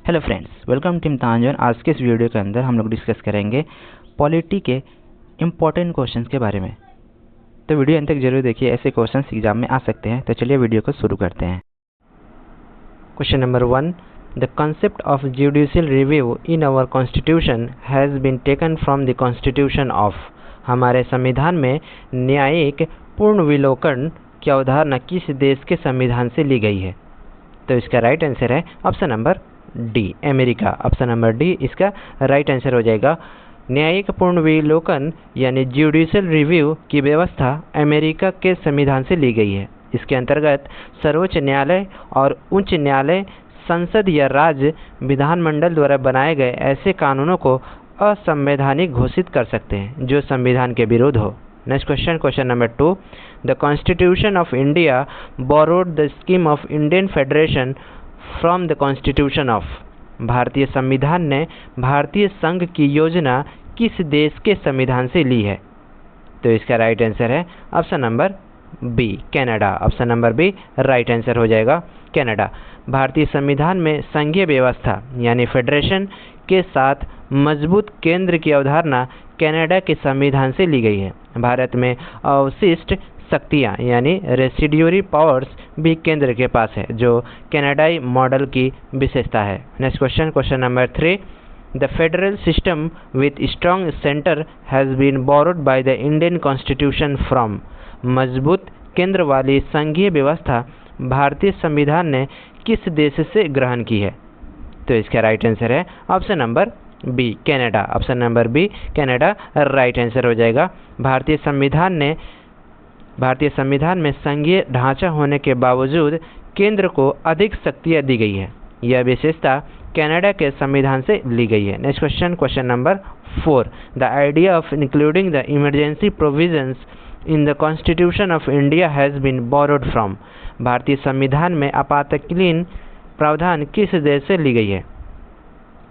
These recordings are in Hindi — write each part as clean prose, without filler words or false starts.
हेलो फ्रेंड्स, वेलकम टीम तांजन। आज के इस वीडियो के अंदर हम लोग डिस्कस करेंगे पॉलिटी के इम्पोर्टेंट क्वेश्चंस के बारे में। तो वीडियो अंत तक जरूर देखिए, ऐसे क्वेश्चंस एग्जाम में आ सकते हैं। तो चलिए वीडियो को शुरू करते हैं। Question number 1, the concept of judicial review in our constitution has been taken from the constitution of. हमारे संविधान में न्यायिक पुनर्विलोकन की अवधारणा किस देश के संविधान से ली गई है? तो इसका राइट आंसर है option number D, America. Option number D इसका राइट आंसर हो जाएगा। न्यायिक पुनर्विलोकन यानी जुडिशियल रिव्यू की व्यवस्था अमेरिका के संविधान से ली गई है। इसके अंतर्गत सर्वोच्च न्यायालय और उच्च न्यायालय संसद या राज्य विधानमंडल द्वारा बनाए गए ऐसे कानूनों को असंवैधानिक घोषित कर सकते हैं जो संविधान के विरुद्ध हो। Next question, question number 2, the constitution of India borrowed the scheme of Indian federation from the constitution of. भारतीय संविधान ने भारतीय संघ की योजना किस देश के संविधान से ली है? तो इसका राइट आंसर है option number B, Canada. Option number B right answer हो जाएगा, कनाडा। भारतीय संविधान में संघीय व्यवस्था यानी फेडरेशन के साथ मजबूत केंद्र की अवधारणा कनाडा के संविधान से ली गई है। भारत में अवशिष्ट शक्तियाँ यानी रेसिड्यूरी पावर्स भी केंद्र के पास है, जो कनाडाई मॉडल की विशेषता है। Next question, question number 3, the federal system with strong centre has been borrowed by the Indian constitution from. मजबूत केंद्र वाली संघीय व्यवस्था भारतीय संविधान ने किस देश से ग्रहण की है? तो इसका राइट आंसर है option number B, Canada. Option number B Canada right answer हो जाएगा। भारतीय संविधान में संघीय ढांचा होने के बावजूद केंद्र को अधिक शक्तियाँ दी गई है। यह विशेषता कनाडा के संविधान से ली गई है। Next question, question number 4, the idea of including the emergency provisions in the constitution of India has been borrowed from. भारतीय संविधान में आपातकालीन प्रावधान किस देश से ली गई है?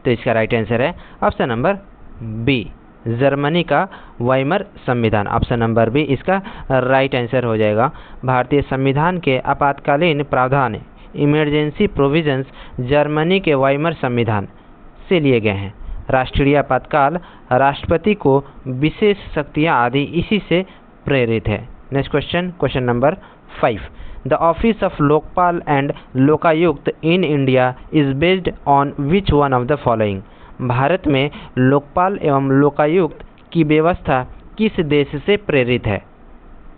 तो इसका राइट आंसर है ऑप्शन नंबर बी, जर्मनी का वाइमर संविधान। ऑप्शन नंबर बी इसका राइट आंसर हो जाएगा। भारतीय संविधान के आपातकालीन प्रावधान इमरजेंसी प्रोविजंस जर्मनी के वाइमर संविधान से लिए गए हैं। राष्ट्रीय आपातकाल, राष्ट्रपति को विशेष शक्तियाँ आदि इसी से प्रेरित है। Next question, question number 5, the office of Lokpal and Lokayukta in India is based on which one of the following. Bharat में लोकपाल एवं लोकायुक्त की व्यवस्था किस देश से प्रेरित है?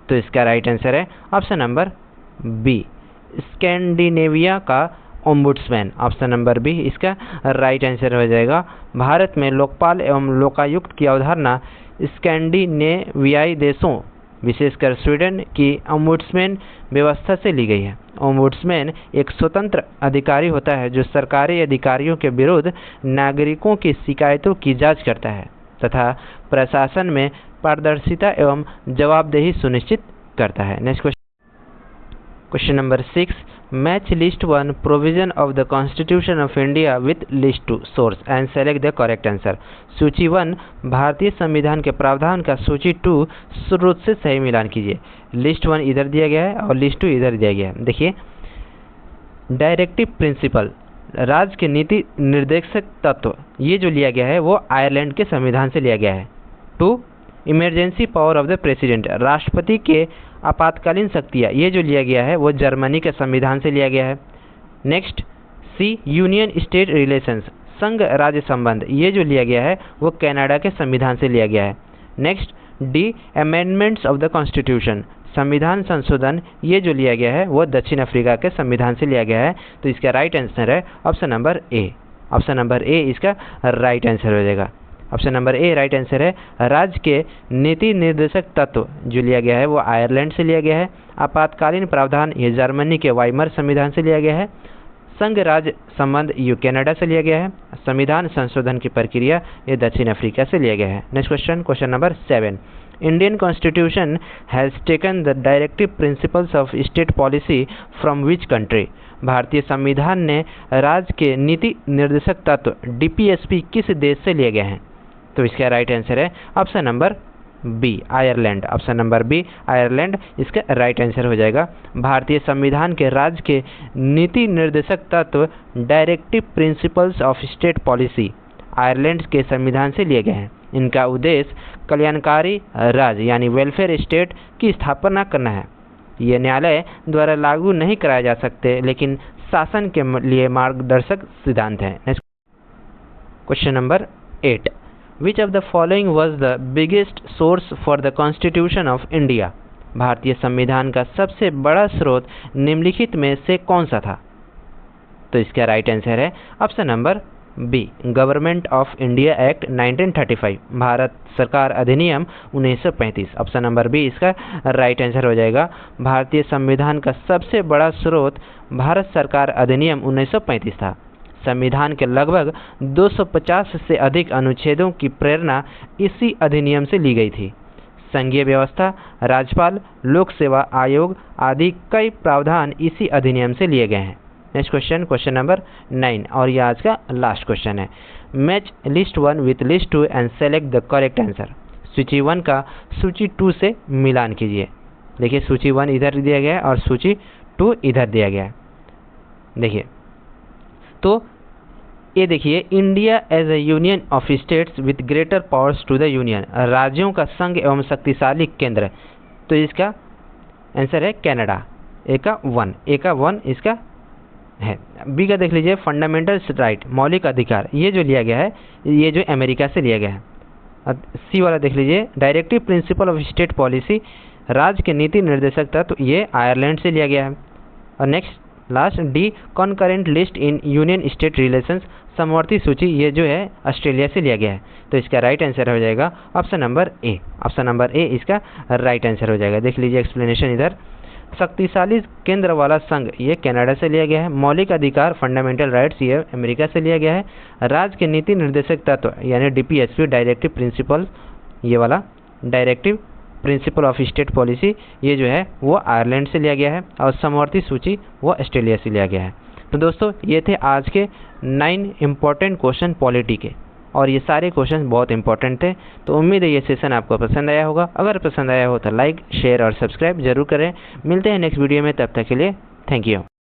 तो इसका राइट आंसर है ऑप्शन नंबर बी, स्कैंडिनेविया का ओम्बुड्समैन। ऑप्शन नंबर बी इसका राइट आंसर हो जाएगा। भारत में लोकपाल एवं लोकायुक्त की अवधारणा स्कैंडिनेवियाई देशों विशेषकर स्वीडन की ओम्बुड्समैन व्यवस्था से ली गई है। ओम्बुड्समैन एक स्वतंत्र अधिकारी होता है जो सरकारी अधिकारियों के विरुद्ध नागरिकों की शिकायतों की जांच करता है तथा प्रशासन में पारदर्शिता एवं जवाबदेही सुनिश्चित करता है। Next question, question number 6, match list 1 provision of the constitution of India with list 2 source and select the correct answer. सूची 1 भारतीय संविधान के प्रावधान का सूची 2 स्रोत से सही मिलान कीजिए। लिस्ट 1 इधर दिया गया है और लिस्ट 2 इधर दिया गया है। देखिए, डायरेक्टिव प्रिंसिपल राज्य के नीति निर्देशक तत्व, ये जो लिया गया है वो आयरलैंड के संविधान से लिया गया है। 2, emergency power of the president, राष्ट्रपति के आपातकालीन शक्तियाँ, ये जो लिया गया है वो जर्मनी के संविधान से लिया गया है। नेक्स्ट, सी, यूनियन स्टेट रिलेशंस, संघ राज्य संबंध, ये जो लिया गया है वो कनाडा के संविधान से लिया गया है। Next, D, amendments of the constitution, संविधान संशोधन, ये जो लिया गया है वो दक्षिण अफ्रीका के संविधान से लिया गया है। तो इसका राइट आंसर है option number A. Option number A इसका राइट आंसर हो जाएगा। Option number A right answer है। राज्य के नीति निर्देशक तत्व जो लिया गया है वो आयरलैंड से लिया गया है। आपातकालीन प्रावधान ये जर्मनी के वाइमर संविधान से लिया गया है। संघ राज्य संबंध ये कनाडा से लिया गया है। संविधान संशोधन की प्रक्रिया ये दक्षिण अफ्रीका से लिया गया है। Next question, question number 7, Indian constitution has taken the directive principles of state policy from which country. भारतीय संविधान ने राज्य के नीति निर्देशक तत्व DPSP किस देश से लिए गए हैं? तो इसका राइट आंसर है option number B Ireland. Option number B Ireland इसका राइट आंसर हो जाएगा। भारतीय संविधान के राज्य के नीति निर्देशक तत्व directive principles of state policy Ireland के संविधान से लिए गए हैं। इनका उद्देश्य कल्याणकारी राज्य यानी वेलफेयर स्टेट की स्थापना करना है। ये न्यायालय द्वारा लागू नहीं कराए जा सकते, लेकिन शासन के लिए मार्गदर्शक सिद्धांत हैं। Next question number 8, which of the following was the biggest source for the constitution of India? भारतीय संविधान का सबसे बड़ा स्रोत निम्नलिखित में से कौन सा था? तो इसका राइट आंसर है option number B government of India act 1935 भारत सरकार अधिनियम 1935। ऑप्शन नंबर बी इसका राइट आंसर हो जाएगा। भारतीय संविधान का सबसे बड़ा स्रोत भारत सरकार अधिनियम 1935 था। संविधान के लगभग 250 से अधिक अनुच्छेदों की प्रेरणा इसी अधिनियम से ली गई थी। संघीय व्यवस्था, राज्यपाल, लोक सेवा आयोग आदि कई प्रावधान इसी अधिनियम से लिए गए हैं। नेक्स्ट क्वेश्चन, क्वेश्चन नंबर 9 और यह आज का लास्ट क्वेश्चन है। Match list 1 with list 2 and select the correct answer. सूची 1 का सूची 2 से मिलान कीजिए। देखिए सूची 1 इधर दिया गया है और सूची 2 इधर दिया गया है। देखिए तो ये देखिए India as a union of states with greater powers to the union, राज्यों का संघ एवं शक्तिशाली केंद्र। तो इसका आंसर है कनाडा। ए का 1 इसका है। बी का देख लीजिए फंडामेंटल राइट मौलिक अधिकार, ये जो लिया गया है ये जो अमेरिका से लिया गया है। सी वाला देख लीजिए directive principle of state policy राज्य के नीति निर्देशक तत्व, ये आयरलैंड से लिया गया है। और next last D concurrent list in union state relations समवर्ती सूची, ये जो है ऑस्ट्रेलिया से लिया गया है। तो इसका राइट आंसर हो जाएगा option number A. Option number A इसका राइट आंसर हो जाएगा। देख लीजिए एक्सप्लेनेशन इधर। शक्तिशाली केंद्र वाला संघ ये कनाडा से लिया गया है। मौलिक अधिकार फंडामेंटल राइट्स ये अमेरिका से लिया गया है। राज्य के नीति निर्देशक तत्व यानी डीपीएसपी डायरेक्टिव प्रिंसिपल, ये वाला directive principle of state policy ये जो है वो आयरलैंड से लिया गया है। और समवर्ती सूची वो ऑस्ट्रेलिया से लिया गया है। तो दोस्तों ये थे आज के 9 इम्पॉर्टेंट क्वेश्चन पॉलिटी के, और ये सारे क्वेश्चन बहुत इंपॉर्टेंट थे। तो उम्मीद है ये सेशन आपको पसंद आया होगा। अगर पसंद आया हो तो लाइक शेयर और सब्सक्राइब जरूर करें। मिलते हैं नेक्स्ट वीडियो में, तब तक के लिए थैंक यू।